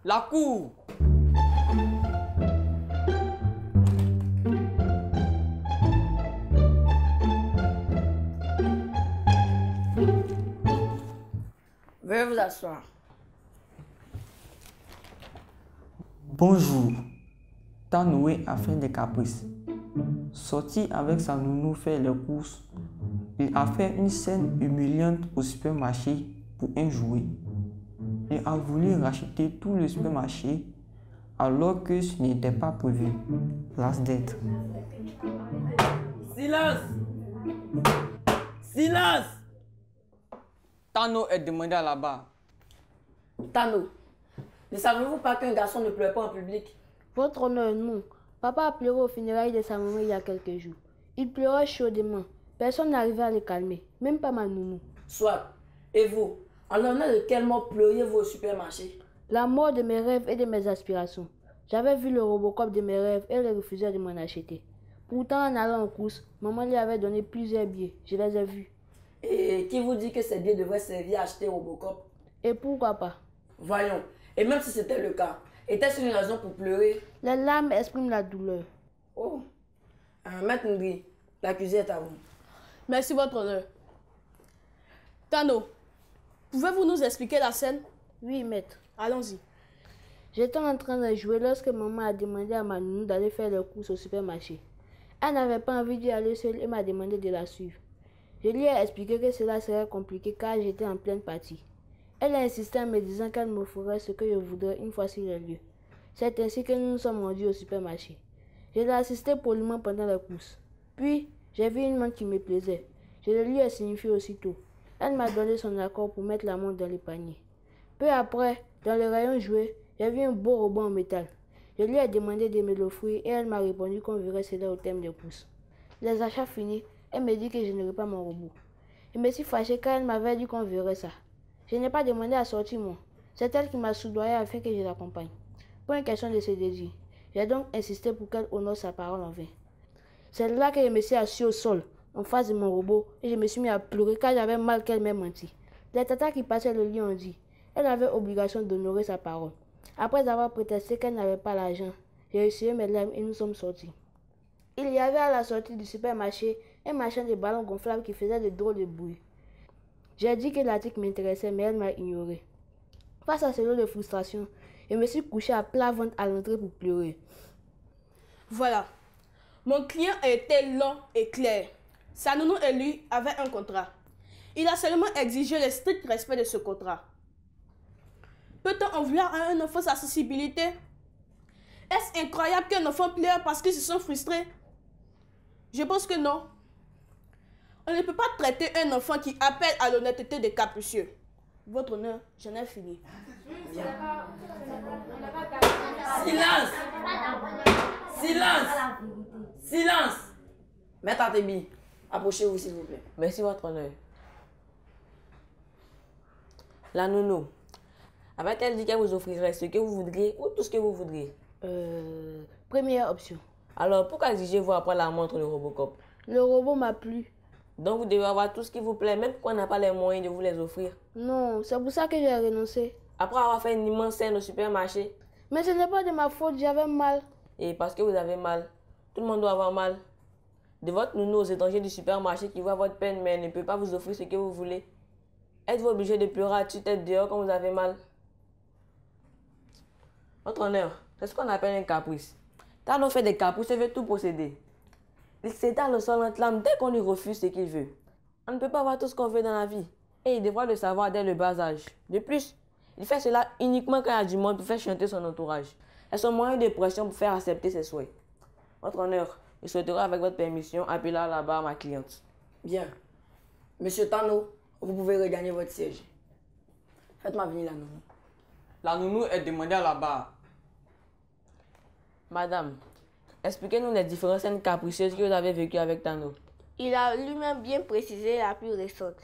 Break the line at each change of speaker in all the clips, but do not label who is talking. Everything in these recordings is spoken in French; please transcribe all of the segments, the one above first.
La cour.
Veuillez vous asseoir.
Bonjour. Tanoé a fait des caprices. Sorti avec sa nounou faire les courses, il a fait une scène humiliante au supermarché pour un jouet. Il a voulu racheter tout le supermarché alors que ce n'était pas prévu. Las d'être.
Silence! Silence!
Tano est demandé à la barre.
Tano, ne savez-vous pas qu'un garçon ne pleure pas en public?
Votre honneur, non. Papa a pleuré aux funérailles de sa maman il y a quelques jours. Il pleurait chaudement. Personne n'arrivait à le calmer, même pas ma nounou.
Soit. Et vous, en l'honneur de quel mot pleuriez-vous au supermarché?
La mort de mes rêves et de mes aspirations. J'avais vu le Robocop de mes rêves et elle refusait de m'en acheter. Pourtant, en allant aux courses, maman lui avait donné plusieurs billets. Je les ai vus.
Et qui vous dit que ces billets devraient servir à acheter Robocop?
Et pourquoi pas?
Voyons. Et même si c'était le cas, était-ce une raison pour pleurer?
Les larmes expriment la douleur.
Oh. Maître Ngri, l'accusé est à vous.
Merci, votre honneur. Tano, pouvez-vous nous expliquer la scène?
Oui, maître.
Allons-y.
J'étais en train de jouer lorsque maman a demandé à ma nounou d'aller faire les courses au supermarché. Elle n'avait pas envie d'y aller seule et m'a demandé de la suivre. Je lui ai expliqué que cela serait compliqué car j'étais en pleine partie. Elle a insisté en me disant qu'elle me ferait ce que je voudrais une fois sur le lieu. C'est ainsi que nous nous sommes rendus au supermarché. Je l'ai assisté poliment pendant les courses. Puis, j'ai vu une montre qui me plaisait. Je le lui ai signifié aussitôt. Elle m'a donné son accord pour mettre la montre dans le panier. Peu après, dans le rayon jouet, j'ai vu un beau robot en métal. Je lui ai demandé de me l'offrir et elle m'a répondu qu'on verrait cela au thème des courses. Les achats finis, elle me dit que je n'aurai pas mon robot. Je me suis fâché car elle m'avait dit qu'on verrait ça. Je n'ai pas demandé à sortir moi. C'est elle qui m'a soudoyé afin que je l'accompagne. Pour une question de se désirer, j'ai donc insisté pour qu'elle honore sa parole en vain. C'est là que je me suis assis au sol, en face de mon robot, et je me suis mis à pleurer car j'avais mal qu'elle m'ait menti. Les tatas qui passaient le lit ont dit, elle avait obligation d'honorer sa parole. Après avoir protesté qu'elle n'avait pas l'argent, j'ai essuyé mes larmes et nous sommes sortis. Il y avait à la sortie du supermarché un marchand de ballons gonflables qui faisait de drôles de bruit. J'ai dit que l'article m'intéressait, mais elle m'a ignoré. Face à ce lot de frustration, je me suis couché à plat ventre à l'entrée pour pleurer.
Voilà. Mon client a été long et clair. Sa nounou et lui avaient un contrat. Il a seulement exigé le strict respect de ce contrat. Peut-on en vouloir à un enfant sa sensibilité? Est-ce incroyable qu'un enfant pleure parce qu'ils se sont frustrés? Je pense que non. On ne peut pas traiter un enfant qui appelle à l'honnêteté de capricieux. Votre honneur, j'en ai fini.
Silence! Silence! Silence! Maître Atebi, approchez-vous s'il vous plaît.
Merci, votre honneur. La nounou, avait-elle dit qu'elle vous offrirait ce que vous voudriez ou tout ce que vous voudriez?
Première option.
Alors, pourquoi exigez-vous après la montre le Robocop?
Le robot m'a plu.
Donc, vous devez avoir tout ce qui vous plaît, même quand on n'a pas les moyens de vous les offrir.
Non, c'est pour ça que j'ai renoncé.
Après avoir fait une immense scène au supermarché.
Mais ce n'est pas de ma faute, j'avais mal.
Et parce que vous avez mal, tout le monde doit avoir mal. De votre nounou aux étrangers du supermarché qui voient votre peine mais ne peut pas vous offrir ce que vous voulez. Êtes-vous obligé de pleurer à tue-tête dehors quand vous avez mal? Votre honneur, c'est ce qu'on appelle un caprice. Tano fait des caprices et veut tout posséder. Il s'étale le sol entre l'âme dès qu'on lui refuse ce qu'il veut. On ne peut pas avoir tout ce qu'on veut dans la vie. Et il devra le savoir dès le bas âge. De plus, il fait cela uniquement quand il y a du monde pour faire chanter son entourage. C'est son moyen de pression pour faire accepter ses souhaits. Votre honneur, je souhaiterais avec votre permission appeler à la barre ma cliente.
Bien. Monsieur Tano, vous pouvez regagner votre siège. Faites-moi venir la nounou.
La nounou est demandée à la barre.
Madame, expliquez-nous les différentes scènes capricieuses que vous avez vécues avec Tano.
Il a lui-même bien précisé la plus récente.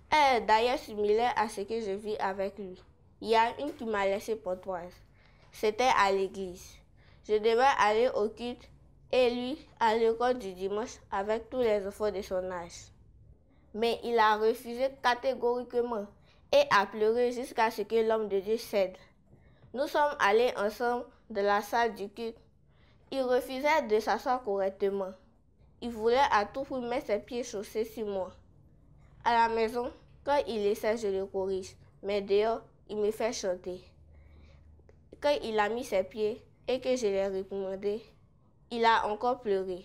Elle est d'ailleurs similaire à ce que je vis avec lui. Il y a une qui m'a laissé pantoise. C'était à l'église. Je devais aller au culte et lui à l'école du dimanche avec tous les enfants de son âge. Mais il a refusé catégoriquement et a pleuré jusqu'à ce que l'homme de Dieu cède. Nous sommes allés ensemble dans la salle du culte. Il refusait de s'asseoir correctement. Il voulait à tout prix mettre ses pieds chaussés sur moi. À la maison, quand il essaie, je le corrige. Mais dehors, il me fait chanter. Quand il a mis ses pieds et que je l'ai réprimandé, il a encore pleuré.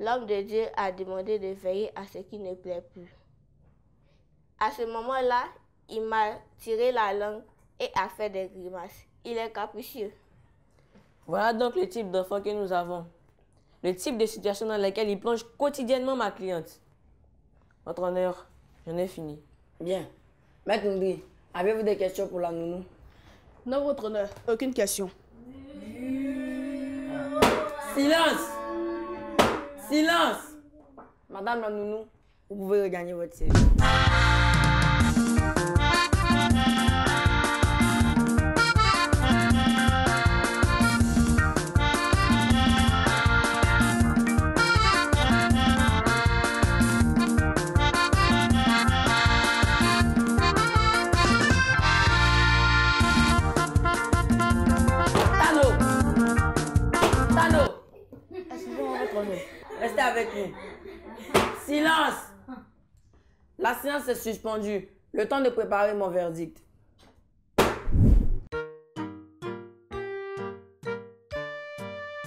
L'homme de Dieu a demandé de veiller à ce qui ne plaît plus. À ce moment-là, il m'a tiré la langue et a fait des grimaces. Il est capricieux.
Voilà donc le type d'enfant que nous avons. Le type de situation dans laquelle il plonge quotidiennement ma cliente. Votre honneur, j'en ai fini.
Bien. Maître Ndri, avez-vous des questions pour la nounou?
Non, votre honneur, aucune question.
Silence! Silence! Madame la nounou, vous pouvez regagner votre siège. Restez avec nous. Silence! La séance est suspendue. Le temps de préparer mon verdict.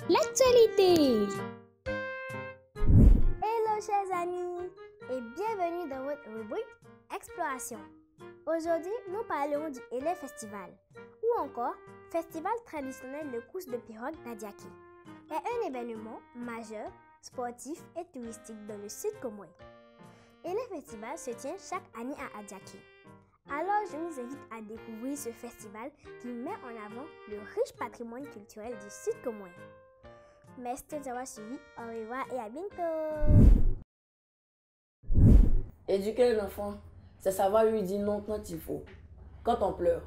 L'actualité. Hello chers amis et bienvenue dans votre rubrique Exploration. Aujourd'hui, nous parlerons du Élé Festival ou encore Festival traditionnel de course de pirogue d'Adiaké. Est un événement majeur, sportif et touristique dans le sud Comoé. Et le festival se tient chaque année à Adiaké. Alors je vous invite à découvrir ce festival qui met en avant le riche patrimoine culturel du sud Comoé. Merci d'avoir suivi, au revoir et à bientôt.
Éduquer l'enfant, c'est savoir lui dire non quand il faut. Quand on pleure,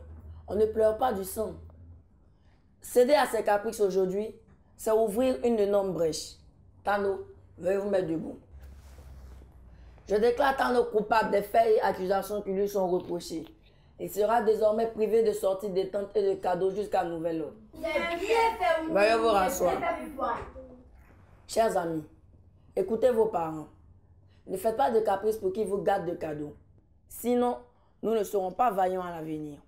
on ne pleure pas du sang. Céder à ses caprices aujourd'hui, c'est ouvrir une énorme brèche. Tano, veuillez vous mettre debout. Je déclare Tano coupable des faits et accusations qui lui sont reprochés. Il sera désormais privé de sorties détente et de cadeaux jusqu'à nouvel ordre. Veuillez vous rasseoir. Chers amis, écoutez vos parents. Ne faites pas de caprices pour qu'ils vous gâtent de cadeaux. Sinon, nous ne serons pas vaillants à l'avenir.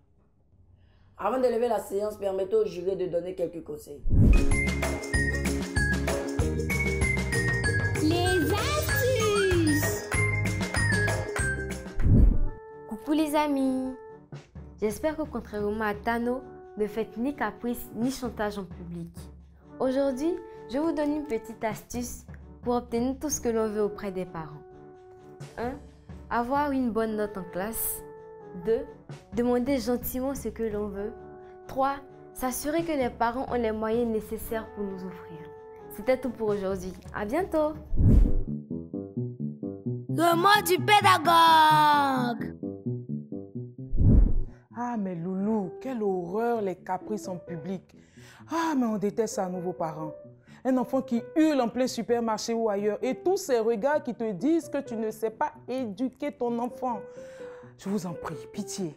Avant de lever la séance, permettez au jury de donner quelques conseils.
Les astuces.
Coucou les amis. J'espère que contrairement à Tano, ne faites ni caprice ni chantage en public. Aujourd'hui, je vous donne une petite astuce pour obtenir tout ce que l'on veut auprès des parents. 1. Avoir une bonne note en classe. 2. Demander gentiment ce que l'on veut. 3. S'assurer que les parents ont les moyens nécessaires pour nous offrir. C'était tout pour aujourd'hui. À bientôt.
Le mot du pédagogue.
Ah, mais Loulou, quelle horreur les caprices en public. Ah, mais on déteste ça, nouveaux parents. Un enfant qui hurle en plein supermarché ou ailleurs et tous ces regards qui te disent que tu ne sais pas éduquer ton enfant. Je vous en prie, pitié.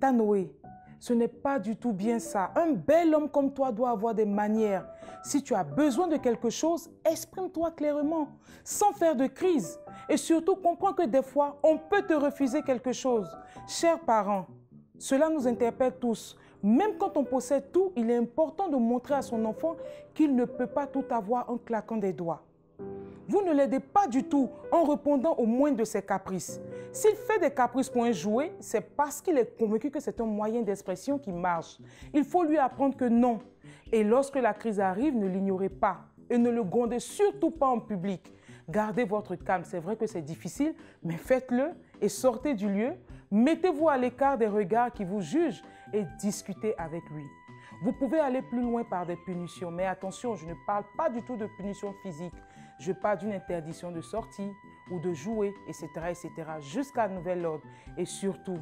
Tanoé, ce n'est pas du tout bien ça. Un bel homme comme toi doit avoir des manières. Si tu as besoin de quelque chose, exprime-toi clairement, sans faire de crise. Et surtout, comprends que des fois, on peut te refuser quelque chose. Chers parents, cela nous interpelle tous. Même quand on possède tout, il est important de montrer à son enfant qu'il ne peut pas tout avoir en claquant des doigts. Vous ne l'aidez pas du tout en répondant au moindre de ses caprices. S'il fait des caprices pour un jouet, c'est parce qu'il est convaincu que c'est un moyen d'expression qui marche. Il faut lui apprendre que non. Et lorsque la crise arrive, ne l'ignorez pas et ne le grondez surtout pas en public. Gardez votre calme, c'est vrai que c'est difficile, mais faites-le et sortez du lieu. Mettez-vous à l'écart des regards qui vous jugent et discutez avec lui. Vous pouvez aller plus loin par des punitions, mais attention, je ne parle pas du tout de punitions physiques. Je parle d'une interdiction de sortie ou de jouer, etc., jusqu'à nouvel ordre. Et surtout,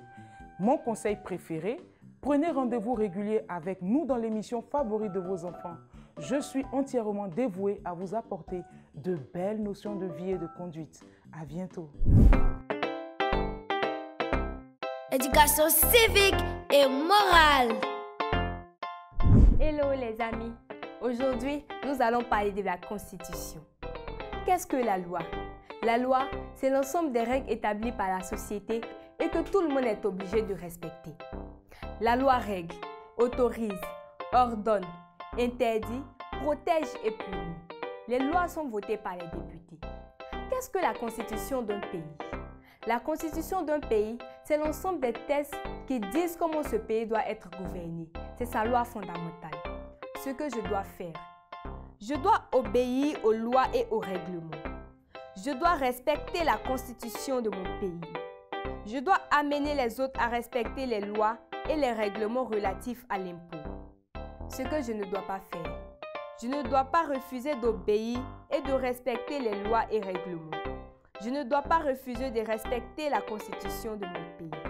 mon conseil préféré, prenez rendez-vous régulier avec nous dans l'émission favorite de vos enfants. Je suis entièrement dévouée à vous apporter de belles notions de vie et de conduite. À bientôt.
Éducation civique et morale.
Hello les amis, aujourd'hui nous allons parler de la Constitution. Qu'est-ce que la loi? La loi, c'est l'ensemble des règles établies par la société et que tout le monde est obligé de respecter. La loi règle, autorise, ordonne, interdit, protège et punit. Les lois sont votées par les députés. Qu'est-ce que la Constitution d'un pays? La Constitution d'un pays, c'est l'ensemble des textes qui disent comment ce pays doit être gouverné. C'est sa loi fondamentale. Ce que je dois faire. Je dois obéir aux lois et aux règlements. Je dois respecter la Constitution de mon pays. Je dois amener les autres à respecter les lois et les règlements relatifs à l'impôt. Ce que je ne dois pas faire. Je ne dois pas refuser d'obéir et de respecter les lois et règlements. Je ne dois pas refuser de respecter la Constitution de mon pays.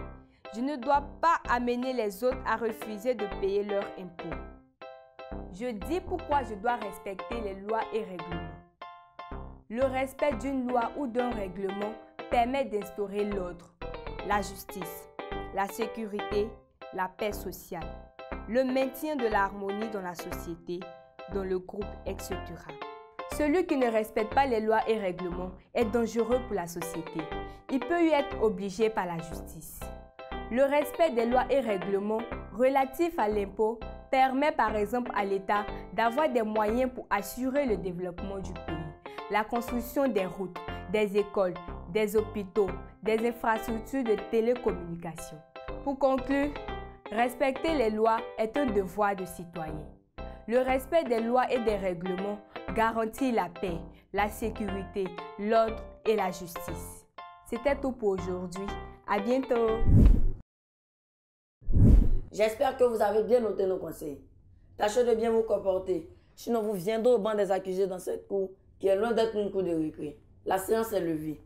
Je ne dois pas amener les autres à refuser de payer leurs impôts. Je dis pourquoi je dois respecter les lois et règlements. Le respect d'une loi ou d'un règlement permet d'instaurer l'ordre, la justice, la sécurité, la paix sociale, le maintien de l'harmonie dans la société, dans le groupe, etc. Celui qui ne respecte pas les lois et règlements est dangereux pour la société. Il peut y être obligé par la justice. Le respect des lois et règlements relatifs à l'impôt permet par exemple à l'État d'avoir des moyens pour assurer le développement du pays, la construction des routes, des écoles, des hôpitaux, des infrastructures de télécommunications. Pour conclure, respecter les lois est un devoir de citoyen. Le respect des lois et des règlements garantit la paix, la sécurité, l'ordre et la justice. C'était tout pour aujourd'hui. À bientôt!
J'espère que vous avez bien noté nos conseils. Tâchez de bien vous comporter, sinon vous viendrez au banc des accusés dans cette cour qui est loin d'être une cour de récré. La séance est levée.